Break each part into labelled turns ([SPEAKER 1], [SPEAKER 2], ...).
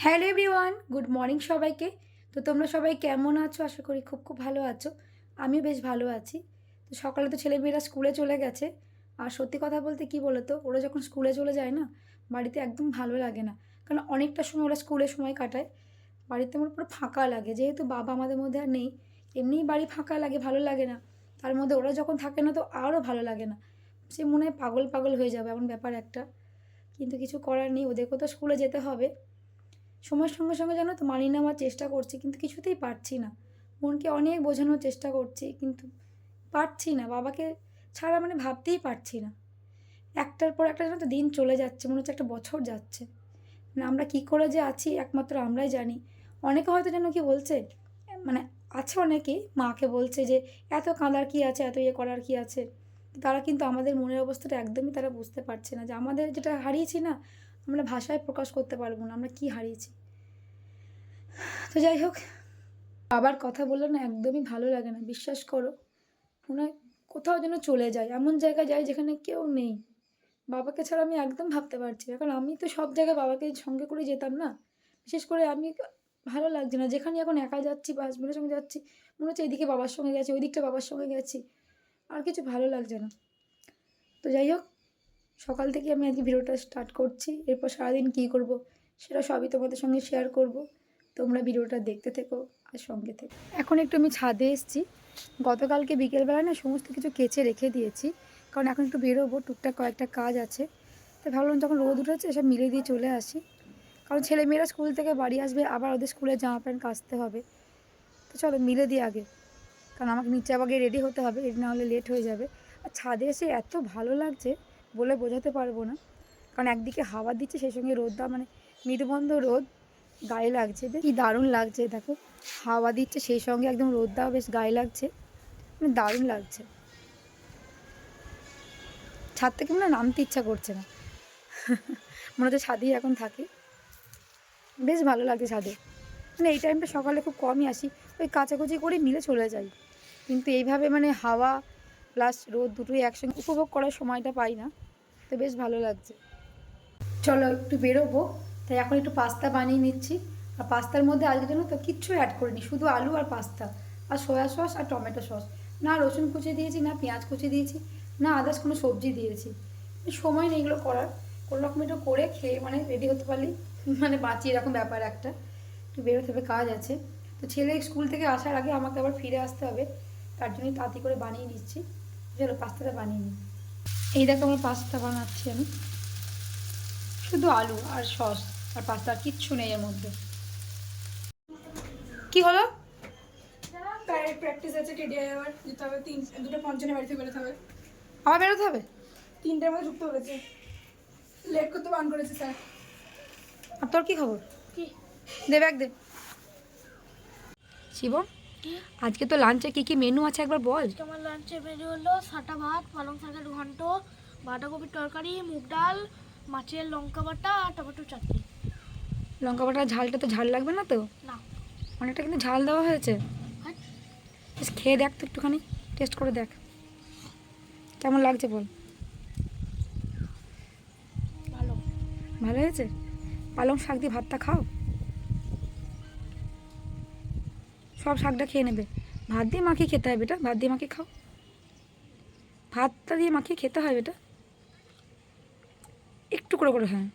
[SPEAKER 1] Hello everyone, good morning সবাইকে। তো তোমরা সবাই কেমন আছো? আশা করি খুব খুব ভালো আছো। আমিও বেশ ভালো আছি। তো সকালে তো ছেলেমেয়েরা স্কুলে চলে গেছে। আর সত্যি কথা বলতে কী বলো তো, ওরা যখন স্কুলে চলে যায় না, বাড়িতে একদম ভালো লাগে না। কারণ অনেকটা সময় ওরা স্কুলে সময় কাটায়। বাড়িতে আমার পুরো ফাঁকা লাগে, যেহেতু বাবা আমাদের মধ্যে আর নেই। এমনিই বাড়ি ফাঁকা লাগে, ভালো লাগে না। তার মধ্যে ওরা যখন থাকে না তো আরও ভালো লাগে না। সে মনে হয় পাগল পাগল হয়ে যাবে, এমন ব্যাপার একটা। কিন্তু কিছু করার নেই, ওদেরকেও তো স্কুলে যেতে হবে। সময়ের সঙ্গে সঙ্গে জানো তো মানিয়ে নেওয়ার চেষ্টা করছি, কিন্তু কিছুতেই পারছি না। মনকে অনেক বোঝানোর চেষ্টা করছি, কিন্তু পারছি না। বাবাকে ছাড়া মানে ভাবতেই পারছি না। একটার পর একটা জানো তো দিন চলে যাচ্ছে, মনে হচ্ছে একটা বছর যাচ্ছে। মানে আমরা কী করে যে আছি একমাত্র আমরাই জানি। অনেকে হয়তো যেন কি বলছে, মানে আছে অনেকেই মাকে বলছে যে এত কাঁদার কী আছে, এত ইয়ে করার কী আছে। তারা কিন্তু আমাদের মনের অবস্থাটা একদমই তারা বুঝতে পারছে না, যে আমাদের যেটা হারিয়েছি না, আমরা ভাষায় প্রকাশ করতে পারবো না আমরা কী হারিয়েছি। তো যাই হোক, বাবার কথা বললে না একদমই ভালো লাগে না, বিশ্বাস করো। মনে হয় কোথাও যেন চলে যায়, এমন জায়গায় যাই যেখানে কেউ নেই। বাবাকে ছাড়া আমি একদম ভাবতে পারছি না, কারণ আমি তো সব জায়গায় বাবাকে সঙ্গে করে যেতাম না। বিশেষ করে আমি ভালো লাগছে না, যেখানে এখন একা যাচ্ছি বা হাসবেন্ডের সঙ্গে যাচ্ছি, মনে হচ্ছে এদিকে বাবার সঙ্গে গেছি, ওই দিকটা বাবার সঙ্গে গেছি, আর কিছু ভালো লাগছে না। তো যাই হোক, সকাল থেকে আমি আজকে ভিডিওটা স্টার্ট করছি। এরপর সারাদিন কী করব সেটা সবই তোমাদের সঙ্গে শেয়ার করব। তোমরা ভিডিওটা দেখতে থেকো আর সঙ্গে থেকো। এখন একটু আমি ছাদে এসেছি। গতকালকে বিকেলবেলায় না সমস্ত কিছু কেচে রেখে দিয়েছি, কারণ এখন একটু বেরোবো, টুকটাক কয়েকটা কাজ আছে। তো ভাবলাম যখন রোদ উঠেছে এসব মিলে দিয়ে চলে আসি, কারণ ছেলেমেয়েরা স্কুল থেকে বাড়ি আসবে, আবার ওদের স্কুলের জামা প্যান্ট কাচতে হবে। তো চলো মিলে দিই আগে, কারণ আমাকে নিচে আবার রেডি হতে হবে, রেডি না হলে লেট হয়ে যাবে। আর ছাদে এসে এত ভালো লাগছে বলে বোঝাতে পারবো না, কারণ একদিকে হাওয়া দিচ্ছে, সেই সঙ্গে রোদটা মানে মৃদুবন্ধ রোদ গায়ে লাগছে, বেশ কি দারুণ লাগছে। দেখো হাওয়া দিচ্ছে, সেই সঙ্গে একদম রোদটাও বেশ গায়ে লাগছে, মানে দারুণ লাগছে। ছাদ থেকে না নামতে ইচ্ছা করছে না, মনে হচ্ছে ছাদেই এখন থাকি। বেশ ভালো লাগছে ছাদে। মানে এই টাইমটা সকালে খুব কমই আসি, ওই কাচাকুচি করে মিলে চলে যাই। কিন্তু এইভাবে মানে হাওয়া প্লাস রোদ দুটোই একসঙ্গে উপভোগ করার সময়টা পাই না, তো বেশ ভালো লাগছে। চলো একটু বেরোবো, তাই এখন একটু পাস্তা বানিয়ে নিচ্ছি। আর পাস্তার মধ্যে আজকের জন্য তো কিচ্ছু অ্যাড করিনি, শুধু আলু আর পাস্তা আর সয়া সস আর টমেটো সস। না রসুন কুচি দিয়েছি, না পেঁয়াজ কুচি দিয়েছি, না আদার্স কোনো সবজি দিয়েছি। সময় নেই এগুলো করার, কোনো রকম একটু করে খেয়ে মানে রেডি হতে পারলেই মানে বাঁচি, এরকম ব্যাপার একটা। একটু বেরোতে হবে, কাজ আছে। তো ছেলে স্কুল থেকে আসার আগে আমাকে আবার ফিরে আসতে হবে, তার জন্যই তাড়াতাড়ি করে বানিয়ে নিচ্ছি। চলো পাস্তাটা বানিয়ে নিই। এই দেখো আমার পাস্তা বানাচ্ছি আমি, শুধু আলু আর সস আর পাস্তা, আর কিচ্ছু নেই এর মধ্যে। কি হলো?
[SPEAKER 2] প্র্যাকটিস আছে, টেডি আবার যেতে হবে, 2:55 বাড়ি থেকে বেরোতে হবে।
[SPEAKER 1] আবার বেরোতে হবে?
[SPEAKER 2] 3টার মধ্যে ঢুকতে বলেছে, লেট করতে বান করেছে স্যার।
[SPEAKER 1] আর তোর কি খবর?
[SPEAKER 2] কি
[SPEAKER 1] দে ব্যাগ দে। শিবম, আজকে তো লাঞ্চে কি কি মেনু আছে একবার বল।
[SPEAKER 3] আমার লাঞ্চের মেনু হলো সাটা ভাত, পালং শাকের ঘন্ট, বাঁধাকপির তরকারি, মুগ ডাল, মাছের লঙ্কা বাটা আর টমেটো চাটনি।
[SPEAKER 1] লঙ্কা বাটার ঝালটা তো ঝাল লাগবে না তো?
[SPEAKER 3] না।
[SPEAKER 1] অনেকটা কিন্তু ঝাল দেওয়া হয়েছে।
[SPEAKER 3] হ্যাঁ,
[SPEAKER 1] বেশ খেয়ে দেখ তো, একটুখানি টেস্ট করে দেখ কেমন লাগছে বল।
[SPEAKER 3] ভালো।
[SPEAKER 1] ভালো হয়েছে? পালং শাক দিয়ে ভাতটা খাও, সব শাকটা খেয়ে নেবে। ভাত দিয়ে মাখিয়ে খেতে হয় বেটা, ভাত দিয়ে মাখিয়ে খাও, ভাতটা দিয়ে মাখিয়ে খেতে হয় বেটা, একটু করে করে। হ্যাঁ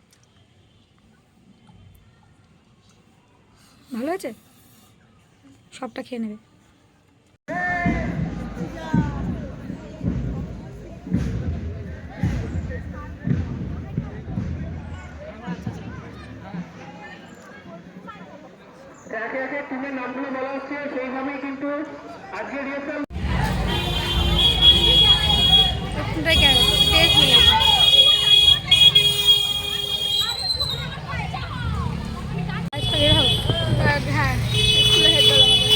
[SPEAKER 1] ভালো হয়েছে, সবটা খেয়ে নেবে।
[SPEAKER 4] একে একে টিমের নামগুলো বলা হচ্ছে, সেইভাবেই কিন্তু আজকে রিহার্সাল।
[SPEAKER 3] হ্যাঁ, স্কুলে হেড বল আমাদের।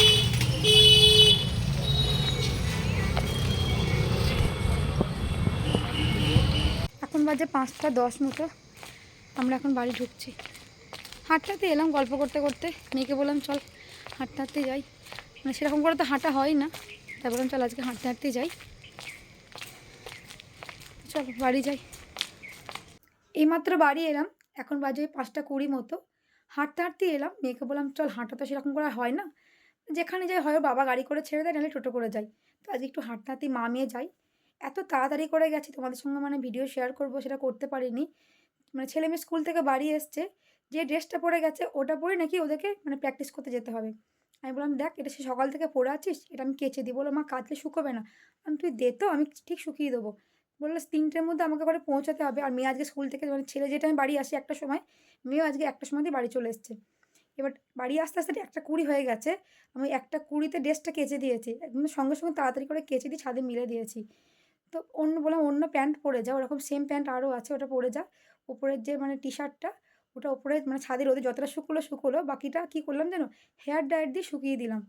[SPEAKER 1] এখন বাজে 5টা 10 মতো, আমরা এখন বাড়ি ঢুকছি। হাঁটতে হাঁটতে এলাম, গল্প করতে করতে। মেয়েকে বললাম চল হাঁটতে হাঁটতে যাই, মানে সেরকম করে তো হাঁটা হয় না, তাই বললাম চল আজকে হাঁটতে হাঁটতে যাই। চল বাড়ি যাই। এইমাত্র বাড়ি এলাম, এখন বাজে 5টা 20 মতো। হাঁটতে হাঁটতেই এলাম, মেয়েকে বললাম চল হাঁটা তো সেরকম করে আর হয় না, যেখানে যাই হয় ওর বাবা গাড়ি করে ছেড়ে দেয় নাহলে টোটো করে যাই। তো আজকে একটু হাঁটতে হাঁটতেই মা মেয়ে যাই। এত তাড়াতাড়ি করে গেছি তোমাদের সঙ্গে মানে ভিডিও শেয়ার করব সেটা করতে পারিনি। মানে ছেলে মেয়ে স্কুল থেকে বাড়ি এসছে, যে ড্রেসটা পরে গেছে ওটা পরে নাকি ওদেরকে মানে প্র্যাকটিস করতে যেতে হবে। আমি বললাম দেখ এটা সে সকাল থেকে পরে আছিস, এটা আমি কেচে দিই। বললো মা কাচলে শুকোবে না। আমি তুই দে তো, আমি ঠিক শুকিয়ে দেবো। বললো 3টের মধ্যে আমাকে ঘরে পৌঁছাতে হবে। আর মেয়ে আজকে স্কুল থেকে মানে ছেলে যে টাইমে বাড়ি আসে 1টার সময়, মেয়েও আজকে 1টার সময়তেই বাড়ি চলে এসছে। এবার বাড়ি আসতে আসতে 1:20 হয়ে গেছে। আমি 1:20 ড্রেসটা কেচে দিয়েছি। একদম সঙ্গে সঙ্গে তাড়াতাড়ি করে কেচে দিয়ে ছাদে মিলে দিয়েছি। তো বললাম অন্য প্যান্ট পরে যা, ওরকম সেম প্যান্ট আরও আছে ওটা পরে যা। ওপরের যে মানে টি শার্টটা ওটা ওপরে মানে ছাদে রোদে যতটা শুকোলো শুকোলো, বাকিটা কী করলাম জানো, হেয়ার ড্রায়ার দিয়ে শুকিয়ে দিলাম।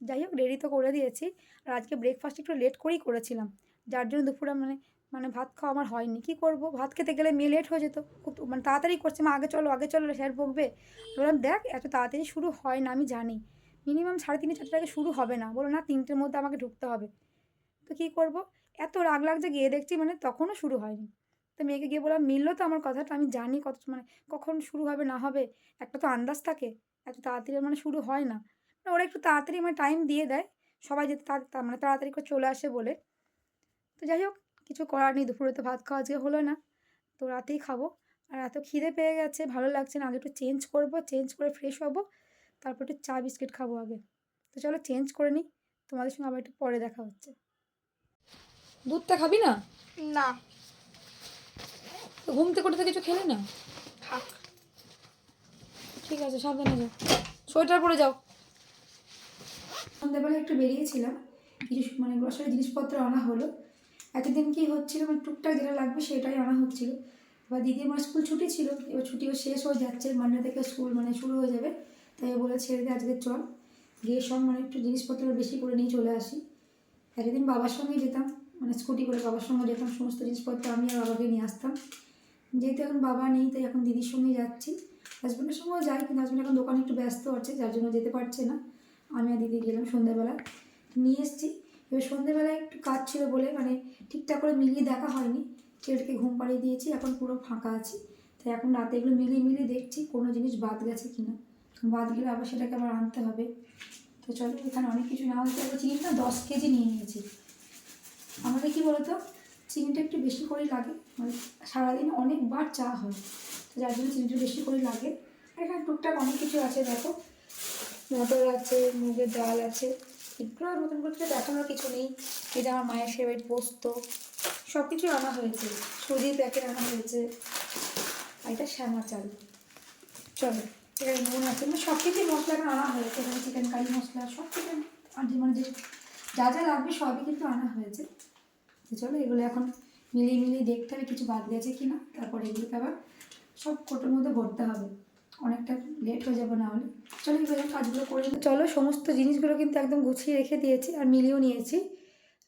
[SPEAKER 1] যাই হোক রেডি তো করে দিয়েছি। আর আজকে ব্রেকফাস্ট একটু লেট করেই করেছিলাম, যার জন্য দুপুরে মানে মানে ভাত খাওয়া আমার হয়নি। কী করব, ভাত খেতে গেলে মেয়ে লেট হয়ে যেত। খুব মানে তাড়াতাড়ি করছে, মা আগে চলো স্যার বকবে। বললাম দেখ এত তাড়াতাড়ি শুরু হয় না আমি জানি, মিনিমাম 3:30 4টার আগে শুরু হবে না। বলো না 3টের মধ্যে আমাকে ঢুকতে হবে। তো কী করব, এত রাগ লাগছে গিয়ে দেখছি মানে তখনও শুরু হয়নি। তো মেয়েকে গিয়ে বললাম মিললো তো আমার কথাটা, আমি জানি কত মানে কখন শুরু হবে না হবে, একটা তো আন্দাজ থাকে। এত তাড়াতাড়ি মানে শুরু হয় না। মানে ওরা একটু তাড়াতাড়ি মানে টাইম দিয়ে দেয়, সবাই যাতে মানে তাড়াতাড়ি করে চলে আসে বলে। তো যাই হোক কিছু করার নেই, দুপুরে তো ভাত খাওয়া আজকে হলো না, তো রাতেই খাবো। আর এত খিদে পেয়ে গেছে, ভালো লাগছে না, আগে একটু চেঞ্জ করব, চেঞ্জ করে ফ্রেশ হবো, তারপর একটু চা বিস্কিট খাবো আগে। তো চলো চেঞ্জ করে নিই, তোমাদের সঙ্গে আবার একটু পরে দেখা হচ্ছে। দুধটা খাবি না?
[SPEAKER 3] না,
[SPEAKER 1] তো ঘুম থেকে উঠে তো কিছু খেলি না?
[SPEAKER 3] থাক।
[SPEAKER 1] ঠিক আছে সাবধানে যাও, সোয়েটার পরে যাও। সন্ধ্যাবেলা একটু বেরিয়েছিলাম, কিছু মানে গ্রসারি জিনিসপত্র আনা হলো। এতদিন কি হচ্ছিলো মানে টুকটাক যেটা লাগবে সেটাই আনা হচ্ছিলো। এবার দিদি আমার স্কুল ছুটি ছিল, এবার ছুটিও শেষ হয়ে যাচ্ছে, মানডে থেকে স্কুল মানে শুরু হয়ে যাবে। তাই বলে ছেড়ে দিয়ে আজকে চল গিয়ে সব মানে একটু জিনিসপত্র বেশি করে নিয়ে চলে আসি। একদিন বাবার সঙ্গেই যেতাম, মানে স্কুটি করে বাবার সঙ্গে যেতাম, সমস্ত জিনিসপত্র আমি আর বাবাকে নিয়ে আসতাম। যেহেতু এখন বাবা নেই তাই এখন দিদির সঙ্গেই যাচ্ছি। হাজব্যান্ডের সঙ্গেও যাই, কিন্তু হাজব্যান্ড এখন দোকানে একটু ব্যস্ত আছে যার জন্য যেতে পারছে না। আমি আর দিদি গেলাম সন্ধ্যাবেলা, নিয়ে এসেছি। এবার সন্ধ্যেবেলায় একটু কাজ ছিল বলে মানে ঠিকঠাক করে মিলিয়ে দেখা হয়নি, ছেলেটাকে ঘুম পাড়িয়ে দিয়েছি, এখন পুরো ফাঁকা আছি। তাই এখন রাতে এগুলো মিলিয়ে দেখছি কোনো জিনিস বাদ গেছে কি না, বাদ গেলে আবার সেটাকে আবার আনতে হবে। তো চলো এখানে অনেক কিছু নেওয়া হচ্ছে। চিনিটা 10 কেজি নিয়ে নিয়েছি। আমাদের কী বলতো, চিনিটা একটু বেশি করেই লাগে, মানে সারাদিনে অনেকবার চা হয়, তো যার জন্য চিনিটা বেশি করে লাগে। আর এখানে টুকটাক অনেক কিছু আছে দেখো, মটর আছে, মুগের ডাল আছে, এগুলো আর নতুন করে দেখানোর কিছু নেই। এটা আমার মায়ের ফেভারিট পোস্ত, সব কিছু আনা হয়েছে, সুজির প্যাকেট আনা হয়েছে, আর এটা শ্যামা চাল। চলো এখানে নুন আছে, মানে সব কিছুই মশলা এখন আনা হয়েছে, এখানে চিকেন কারি মশলা সব কিছু আর যে মানে যে যা যা লাগবে সবই কিন্তু আনা হয়েছে। তো চলো এগুলো এখন মিলিয়ে দেখতে হবে কিছু বাদ গেছে কি না, তারপরে এগুলোকে আবার সব কোটোর মধ্যে ভরতে হবে, অনেকটা লেট হয়ে যাবে না হলে। চলো এগুলো কাজগুলো করে চলো। সমস্ত জিনিসগুলো কিন্তু একদম গুছিয়ে রেখে দিয়েছি আর মিলিয়েও নিয়েছি।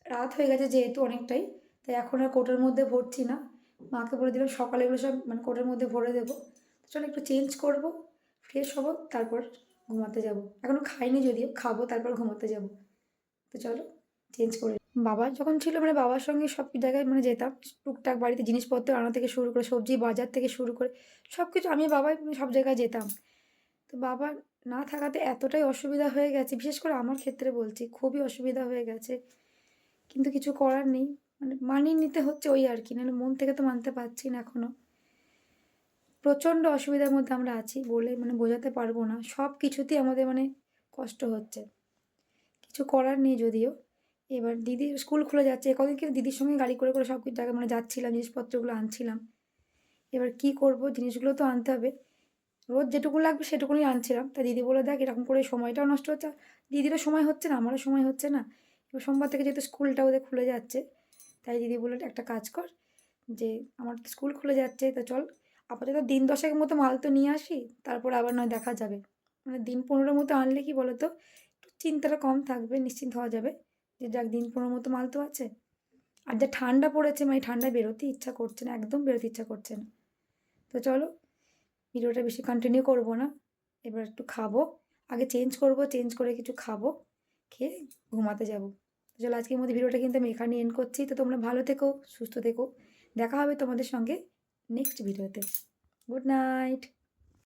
[SPEAKER 1] রাত হয়ে গেছে যেহেতু অনেকটাই, তাই এখন আর কোটোর মধ্যে ভরছি না, মাকে বলে দিলাম সকালে এগুলো সব মানে কোটোর মধ্যে ভরে দেবো। চলো একটু চেঞ্জ করব, ফ্রেশ হবো, তারপর ঘুমাতে যাব। এখনও খাইনি যদিও, খাবো তারপর ঘুমাতে যাব। তো চলো চেঞ্জ করে। বাবা যখন ছিল মানে বাবার সঙ্গে সব জায়গায় মানে যেতাম, টুকটাক বাড়িতে জিনিসপত্র আনা থেকে শুরু করে সবজি বাজার থেকে শুরু করে সব কিছু আমি বাবাই মানে সব জায়গায় যেতাম। তো বাবা না থাকাতে এতটাই অসুবিধা হয়ে গেছে, বিশেষ করে আমার ক্ষেত্রে বলছি, খুবই অসুবিধা হয়ে গেছে। কিন্তু কিছু করার নেই, মানে মানিয়ে নিতে হচ্ছে ওই আর কি, নাহলে মন থেকে তো মানতে পারছি না এখনও। প্রচণ্ড অসুবিধার মধ্যে আমরা আছি বলে মানে বোঝাতে পারবো না, সব কিছুতেই আমাদের মানে কষ্ট হচ্ছে, কিছু করার নেই যদিও। এবার দিদির স্কুল খুলে যাচ্ছে, কদিন কিন্তু দিদির সঙ্গে গাড়ি করে সব কিছু জায়গায় মানে যাচ্ছিলাম, জিনিসপত্রগুলো আনছিলাম। এবার কি করব, জিনিসগুলো তো আনতে হবে, রোজ যেটুকু লাগবে সেটুকুনি আনছিলাম। তা দিদি বলে দেখ এরকম করে সময়টাও নষ্ট হচ্ছে, দিদিরও সময় হচ্ছে না আমারও সময় হচ্ছে না। এবার সোমবার থেকে যেহেতু স্কুলটা ওদের খুলে যাচ্ছে, তাই দিদি বললো একটা কাজ কর, যে আমার তো স্কুল খুলে যাচ্ছে, তা চল আপাতত দিন 10 মতো মাল তো নিয়ে আসি, তারপর আবার নয় দেখা যাবে। মানে দিন 15 মতো আনলে কি বলো তো একটু চিন্তাটা কম থাকবে, নিশ্চিন্ত হওয়া যাবে যে যাক দিন 15 মতো মাল তো আছে। আর যা ঠান্ডা পড়েছে মানে ঠান্ডায় বেরোতে ইচ্ছা করছে না, একদম বেরোতে ইচ্ছা করছে না। তো চলো ভিডিওটা বেশি কন্টিনিউ করব না, এবার একটু খাবো, আগে চেঞ্জ করব, চেঞ্জ করে কিছু খাবো, খেয়ে ঘুমাতে যাব। তো চলো আজকের মধ্যে ভিডিওটা কিন্তু আমি এখানে এন্ড করছি। তো তোমরা ভালো থেকো, সুস্থ থেকো, দেখা হবে তোমাদের সঙ্গে নেক্সট ভিডিওতে। Good night.